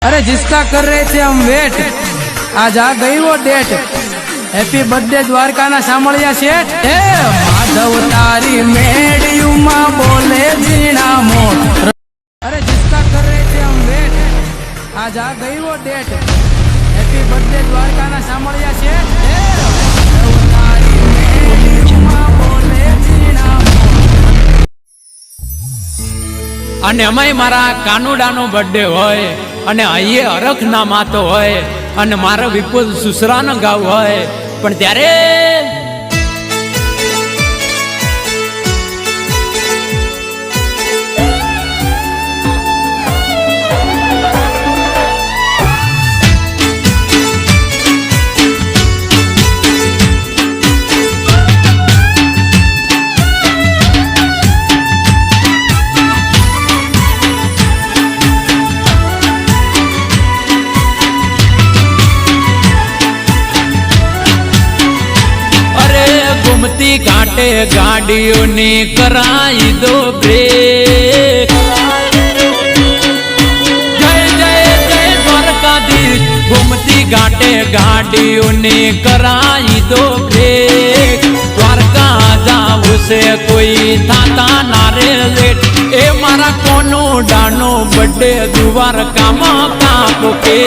अरे जिसका कर रहे थे हम वेट, आज आ गई वो डेट। हैप्पी बर्थडे द्वारका ना सामळिया सेठ। ए माधव तारी मेड़ियू मां बोले जीना मोट। अरे जिसका कर रहे थे हम वेट, आज आ गई वो डेट। हैप्पी बर्थडे द्वारका ना सामळिया सेठ। ए माधव तारी मेड़ियू मां बोले जीना मोट। અને અમાય મારા કાનુડાનો બર્થડે હોય અને અહીંયા અરખ ના માતો હોય અને મારો વિપુલ સુસરાનો ગાવ હોય, પણ ત્યારે घाटे गाड़ियों ने कराई दो ब्रेक। जय जय जय द्वारकाधीश। घूमती घाटे गाड़ियों ने कराई दो ब्रेक। द्वारका जाऊ से कोई थाता नारे लेट। ए मारा कोनो डानो बर्थडे द्वारका मां कापो के।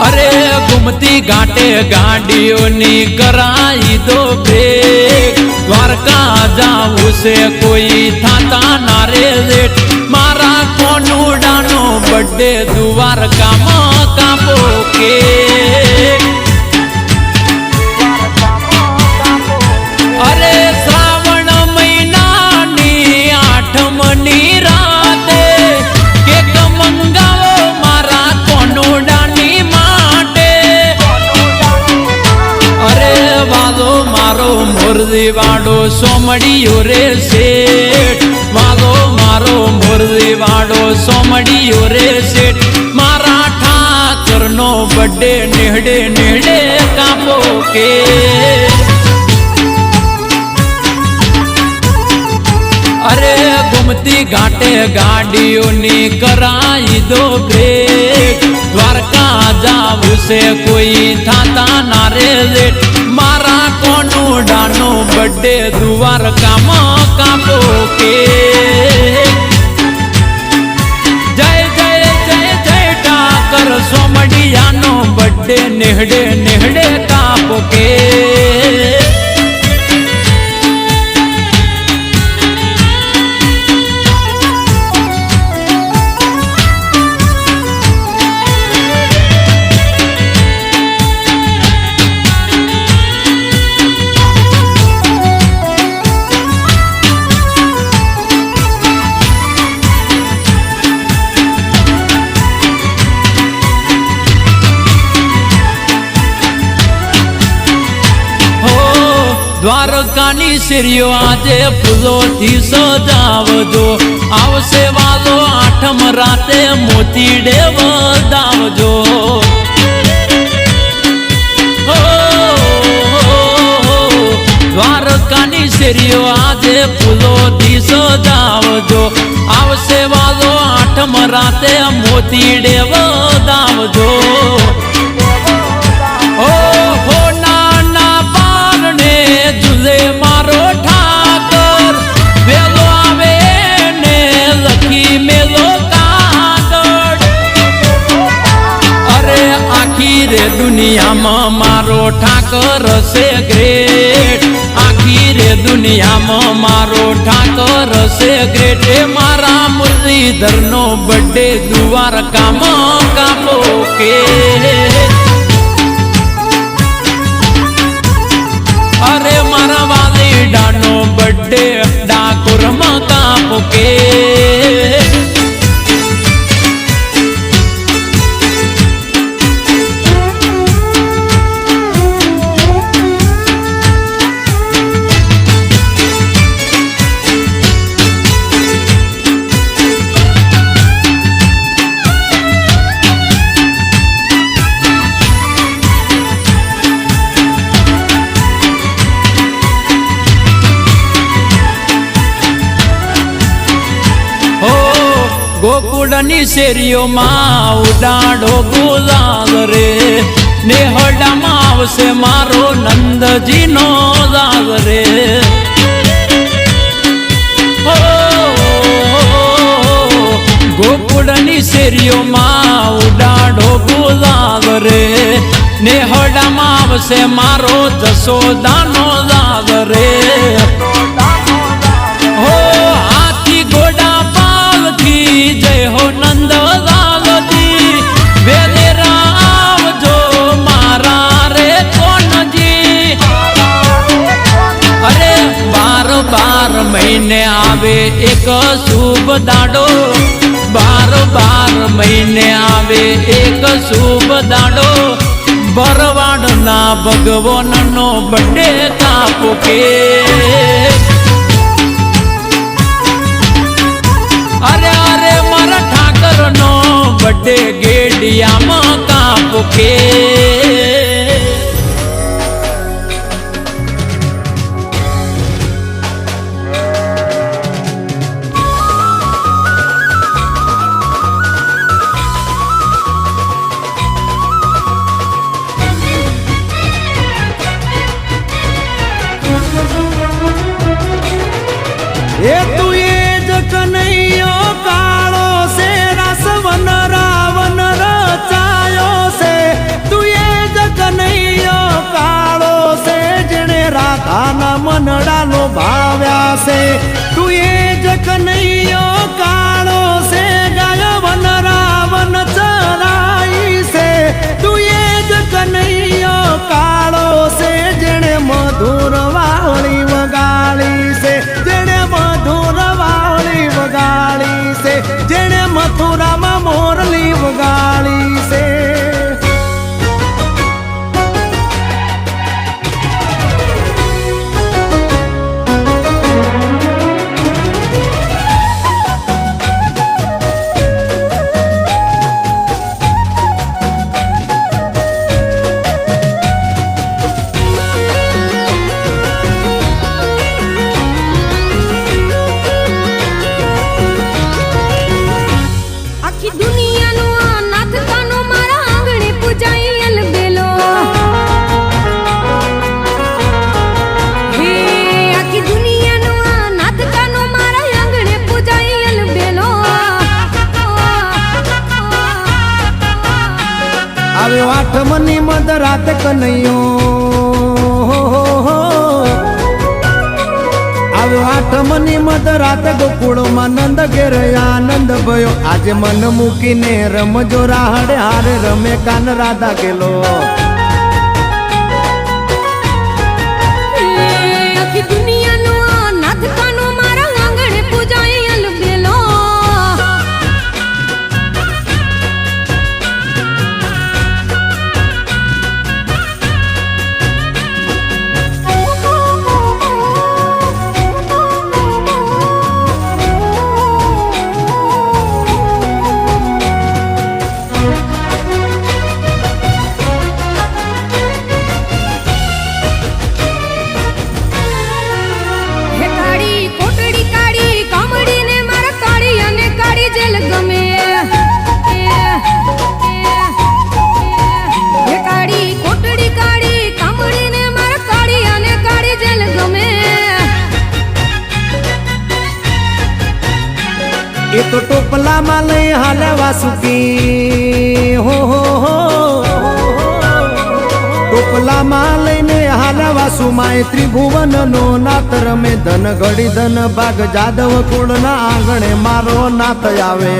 अरे घूमती घाटे गाड़ियों ने कराई दो ब्रेक। द्वारका जाऊ से कोई थाता नारे लेट। मारा कोनुडानो बर्थडे द्वारका मां कापो के। अरे श्रावण महीना नी आठमनी राते केक मंगावो मारा कोनुडानी माटे। अरे वालो मारो मुरली वाड़ो सोमड़ियो रे सेठ। वालो मारो मुरली वाड़ो सोमड़ियो रे सेठ। मारा ठाकर नो बर्थडे नेहड़े नेहड़े कापो के। अरे घूमती घाटे गाड़ियों ने कराई दो ब्रेक। द्वारका जाऊ से कोई थाता नारे लेट। मारा कोनो डानो बर्थडे द्वारका मां कापो के। जय जय जय जय ठाकर सोमड़िया नो बर्थडे नेहड़े नेहड़े कापो के। द्वारकानी सिरियो आजे फूलों थी सजावजो। आवसे वालो आठम राते मोतीडे वदावजो। द्वारकानी सिरियो आजे फूलों थी सजावजो। आवसे वालो आठम राते मोतीडे वदावजो। मारो ठाकर वेलो आवे ने लखी मेलो कागड़। अरे आखी रे दुनिया में मारो ठाकर से ग्रेट। आखी रे दुनिया में मारो ठाकर से ग्रेट। ए मारा मुरलीधर नो बर्थडे द्वारका मां कापो के। अरे मारा वाली डानो बर्थडे डाकुर मां कापो के। ગોકુળની શેરીઓમાં ઉડાડો ગુલાલ રે નેહડામાં આવશે મારો નંદજીનો દાગ રે ગોકુળની શેરીઓમાં ઉડાડો ગુલાલ રે નેહડામાં આવશે મારો જશોદાનો દાગ રે હો હાથી ઘોડા પાલથી જય હો નંદ લાલજી વેલેરા આવજો મારા રે કોનજી અરે 12 મહિને આવે એક શુભ દાડો 12 મહિને આવે એક શુભ દાડો ભરવાડના ભગવાનનો બર્થડે કાપો કે અરે અરે મારા ઠાકરનો બર્થડે ગેડિયામાં કાપો કે એ તું એ જ કનૈયો કાળો છે રાસવન રાવણ રચાયો છે તું એ જ કનૈયો કાળો છે જેણે રાધાના મનડાનો ભાવ્યા છે તું એ જ કનૈયો કાળો છે ગાય વન રાવણ ચરાઈ છે તું એ જ કનૈયો કાળો છે જેણે મધુર વાળી વગાડી છે જેણે મધુર વાળી વગાડી છે જેણે મથુરામાં મોરલી વગાડી છે આવ્યો આઠમની મધરાત કનૈયો આવ્યો આઠમની મધરાત ગોકુળમાં નંદ ઘેર આનંદ ભયો આજે મન મૂકીને રમજો રાહડે હારે રમે કાન રાધા ગેલો એ તો ટોપલામાં લઈ હાલે વાસુકી હો ટોપલામાં લઈને હાલે વાસુ માય ત્રિભુવનનો નાથ રમે ધન ઘડી ધન ભાગ જાદવ કુળના આંગણે મારો નાથ આવે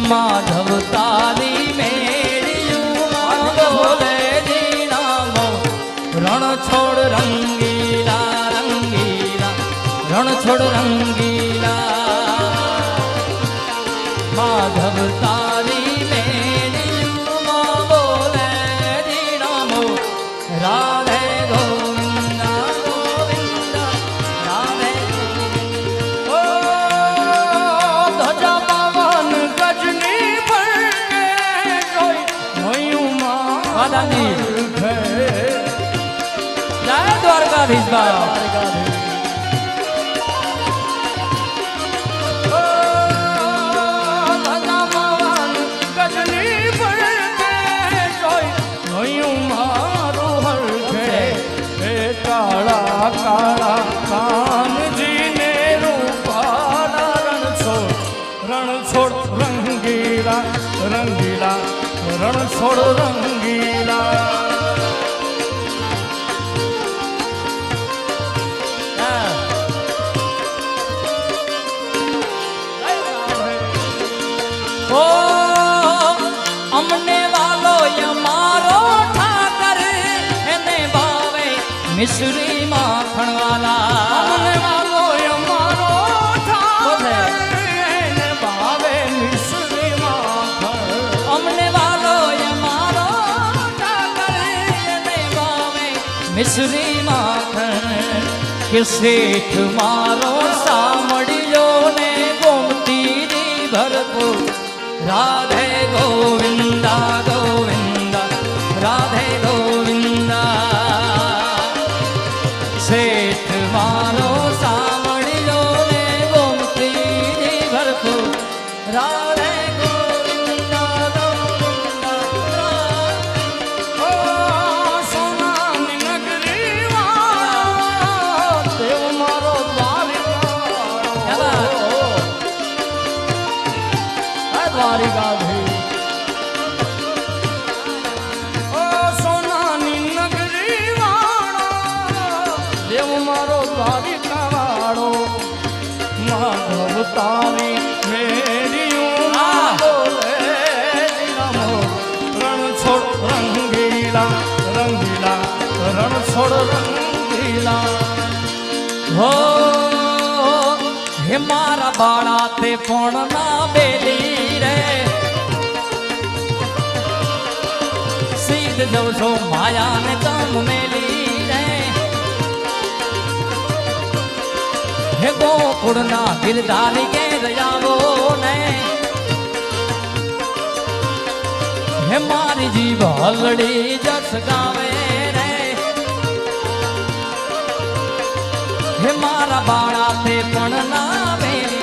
માધવ તારી મેળ્યું બોલે જીણામો રણ છોડ રંગીલા રંગીલા રણ છોડ રંગીલા માધવ તારી મેળ્યું બોલે જીણામો રાધે ગોવિંદા ગોવિંદા રાધે ઓ ધજા પવન ગજની ફરકે જોઈ મોયું વાદાની માં જય દ્વારકાધીશ બાપ કાળા કાનજીને રૂપાળા રણછોડ રંગીલા રંગીલા રણછોડ રંગીલા ઓ અમને વાલો યમારો ઠાકર એને ભાવે મિશ્રી માખણ વાલા અમને વાલો અમારો ઠાકર એને ભાવે મિશ્રી માખણ અમને વાલો યમારો ઠાકર એને ભાવે મિશ્રી માખણ કે શેઠ મારો સાંભળ્યો ને ગોમતી ભરપૂર રાધે ગોવિંદા ગોવિંદા રાધે ગોવિંદા શેઠ મારો સાંભળ્યો ને ગોમતી ભરપૂર રાધે ગોવિંદા ગોવિંદા ઓ સોનાની નગરી વાળો દેવ મારો દ્વારિકાધીશ ઓ સોનાની નગરી વાળો દેવ મારો દ્વારિકા વાળો માધવ તારી મેળ્યું બોલે જીણામો રણછોડ રંગીલા રંગીલા રણછોડ રંગીલા હો હે મારા બાળા તે પણ ના બેલી રે સીધ જવ છો માયા ને તમ મેલી રે હે ગોકુળ ના ગિરધારી કે દયાવો ને હે મારી જીવ હલડી જસ ગાવે રે હે મારા બાળા તે પણ ના બેરી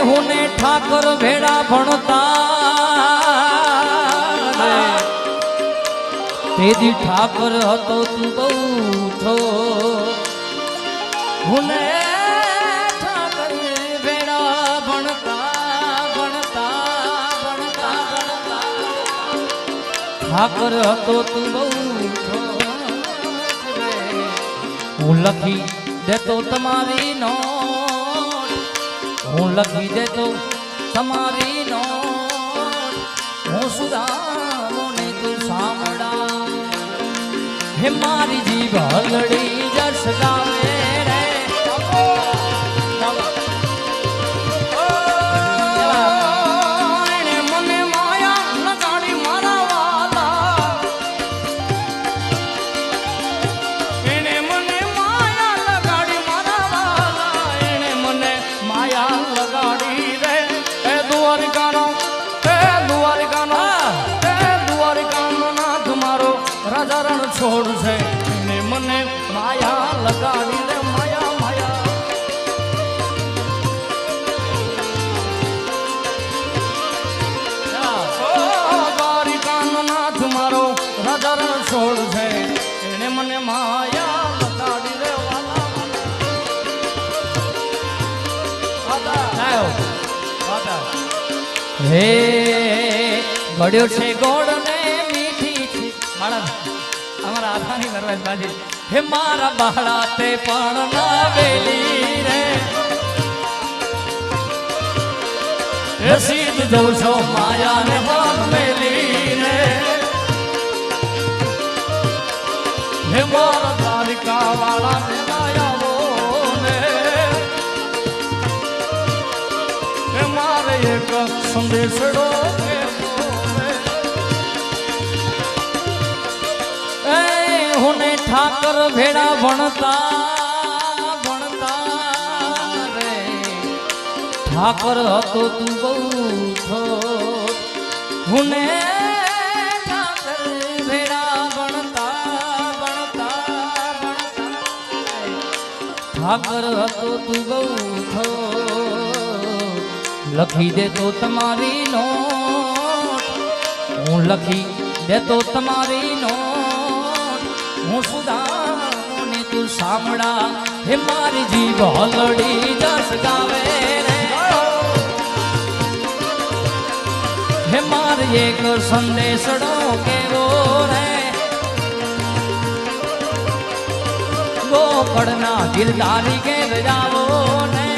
હુને ઠાકર ભેડા ભણતા તેદી ઠાકર હતો તું બહુ થો હુને ઠાકર ભેડા ભણતા ભણતા ભણતા ભણતા ઠાકર હતો તું બહુ થો હું લખી દેતો તમારી નો હું લખી દેતો તમારી નોટ હું સુધારો ને તું સાંભળા હે મારી જીભ હલડી જસ ગાવે રે એને મને માયા લગાડી મારા વાલા એને મને માયા લગાડી મારા વાલા એને મને માયા લગાડી રે એ દ્વારિકાનો નાથ મારો રાજા રણ છોડ છે એને મને માયા લગાડી રે માયા માયા માયા લગાડી રે વાલા હે ગળ્યો છે ગોળ ને મીઠી છે મારા અમારા આથાની વરવાજ બાજી હે મારા બાળા તે પણ ના બેલી રે હે સીધ દઉં છો માયા ને બાપ મેલી રે હે મારા દ્વારિકા વાળા ને માયાવો ને હે મારે એક સંદેશડો હુને ઠાકર ભેડા ભણતા રે ઠાકર હતો તું બહુ થોત હુને ઠાકર ભેડા ભણતા ઠાકર હતો તું બહુ થોત લખી દે તો તમારી નોટ હું લખી દે તો તમારી નોટ હું સુદાને તું સાંભળા હે મારી જીભ હલડી જસ ગાવે રે હે મારે એક સંદેશડો કેવો રે ગોકળના ગિરધારી ઘેર જાવો ને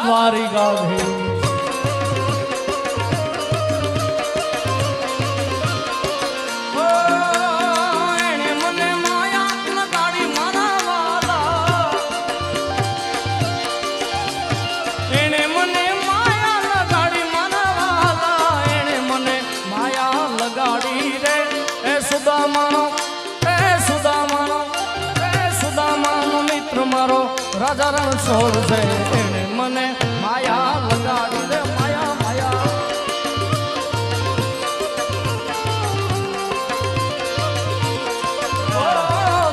દ્વારિકા ભી એને મને માયા લગાડી મારા વાલા એને મને માયા લગાડી મારા વાલા એને મને માયા લગાડી રે એ સુદામાનો મિત્ર મારો રાજા રણછોડ છે એને મને માયા લગાડી રે માયા માયા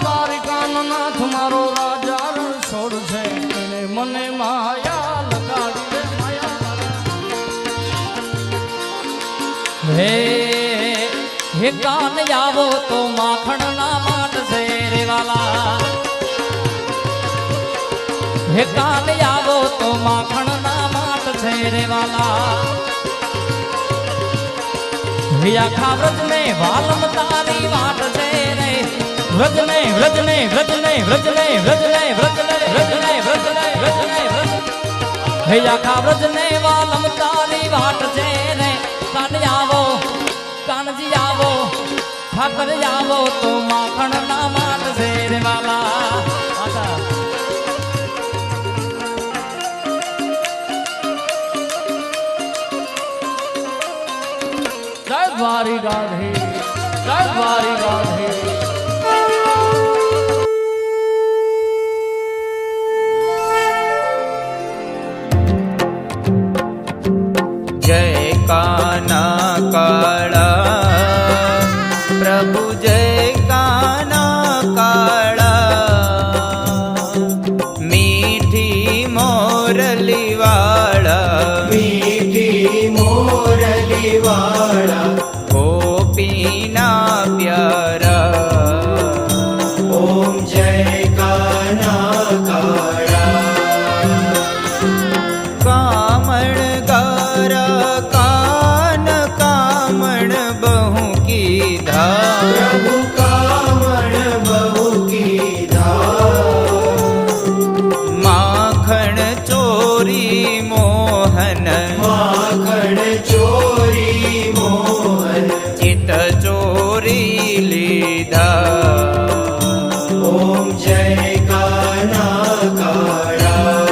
દ્વારિકાનો નાથ મારો રાજા રણછોડ છે એને મને માયા લગાડી રે માયા હે હે કાન આવો તો માખણ ના માટ છે રે વાલા હે કાન આવો તો માખણ ના માટ છે રે વાલા હે આખા વ્રજ ને વાલમ તારી વાટ છે રે વ્રજ ને વ્રજ ને વ્રજ ને વ્રજ ને વ્રજ ને વ્રજ ને વ્રજ ને વ્રજ ને વ્રજ ને વ્રજ હે આખા વ્રજ ને વાલમ તારી વાટ છે રે કાનજી આવો ઠાકર આવો તો માખણ ના માટ છે રે વાલા જય દ્વારિકાધીશ જય દ્વારિકાધીશ जय काना काला प्रभु जय काना काला मीठी मोरली वाला गोपीना प्यारा ओम जय काना काला कामण गारा कान कामण बहु कीधा प्रभु कामण बहु कीधा माखण चोरी मोहन માખણ ચોરી મોહન ચિત ચોરી લીધા ઓમ જય કાના કાળા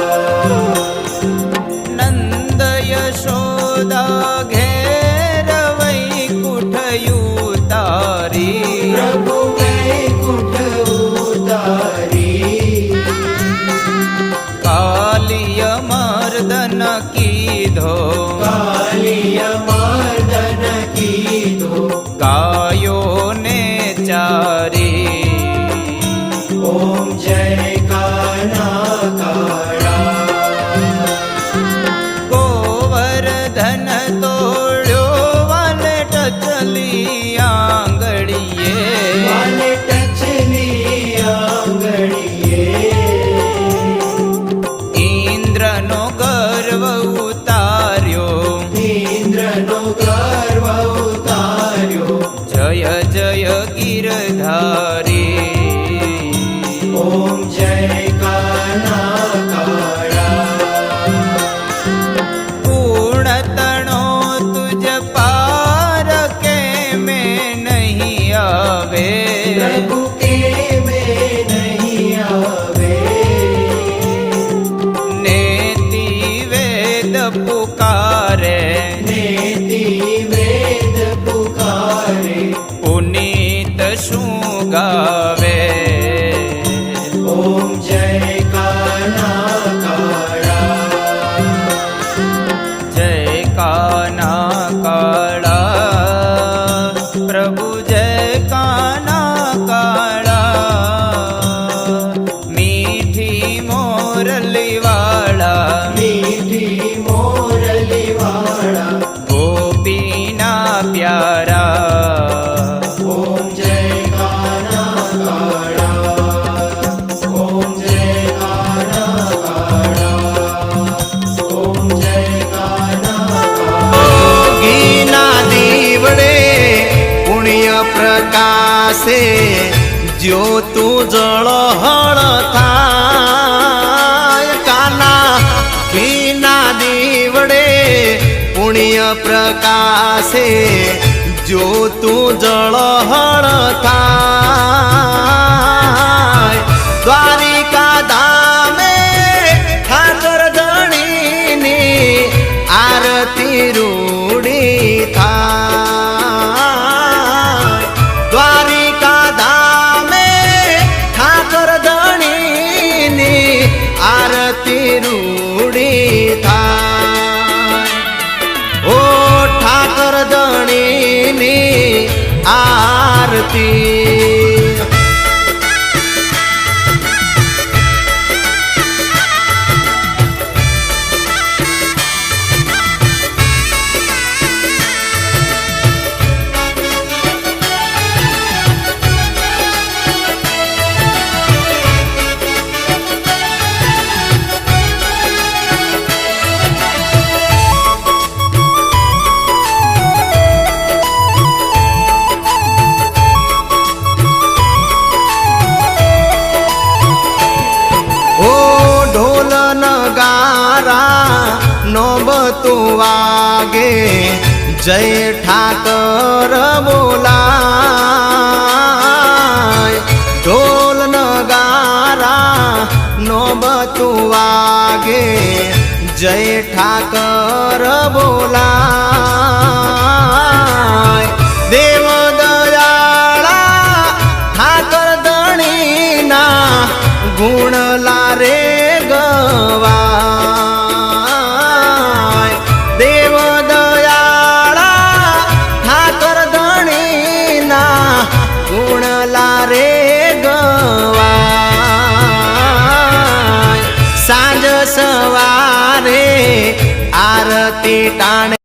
નંદ યશોદા ઘેર વૈકુંઠ ઉતારી પ્રભુ વૈકુંઠ ઉતારી કાલિય મર્દન કીધો કાલિય મર્દન કીધો ગાયો ને ચારી ઓમ જય કાના કાળા ગોવર્ધન તોડ્યો વાલે ટચલી આંગળીએ વાલે ટચલી આંગળીએ ઇન્દ્રનો ગર્વ ઉતાર્યો ઇન્દ્રનો ગર્વ ઉતાર્યો જય જય ગિરધારી ઓમ જય કાના કાળા પૂર્ણતણો તુજ પાર કે મેં નહીં આવે પ્રભુ કે મેં નહીં આવે નેતિ વેદ પુકારે નેતિ વેદ પુકારે પુનીત શું ગાવે ઓમ જય કાના કાળા જય કાના કાળા પ્રભુ જય કાના કાળા મીઠી મોરલી વાળા મીઠી મોરલી વાળા ગોપીના પ્યારા ઓમ જય કાના કાળા ઓમ જય કાના કાળા ઓમ જય કાના કાળા ઘીના દીવડે પુણ્ય પ્રકાશે જ્યોતું જળહળ થાય કાના ઘીના દીવડે પુણ્ય પ્રકાશે જ્યોતું જળહળ થાય દ્વારિકા ધામે ઠાકર ધણીની આરતી રૂડી થાય દ્વારિકા ધામે ઠાકર ધણીની આરતી રૂડી થાય ઓ ઠાકર ધણીની આરતી નોબતું વાગે જય ઠાકર બોલાય ઢોલ નગારા નોબતું વાગે જય ઠાકર બોલાય દેવ દયાળા ઠાકર ધણીના ગુણ લારે ગવાય દેવ દયાળા ઠાકર ધણીના ગુણ લારે ગવાય સાંજ સવારે આરતી ટાણે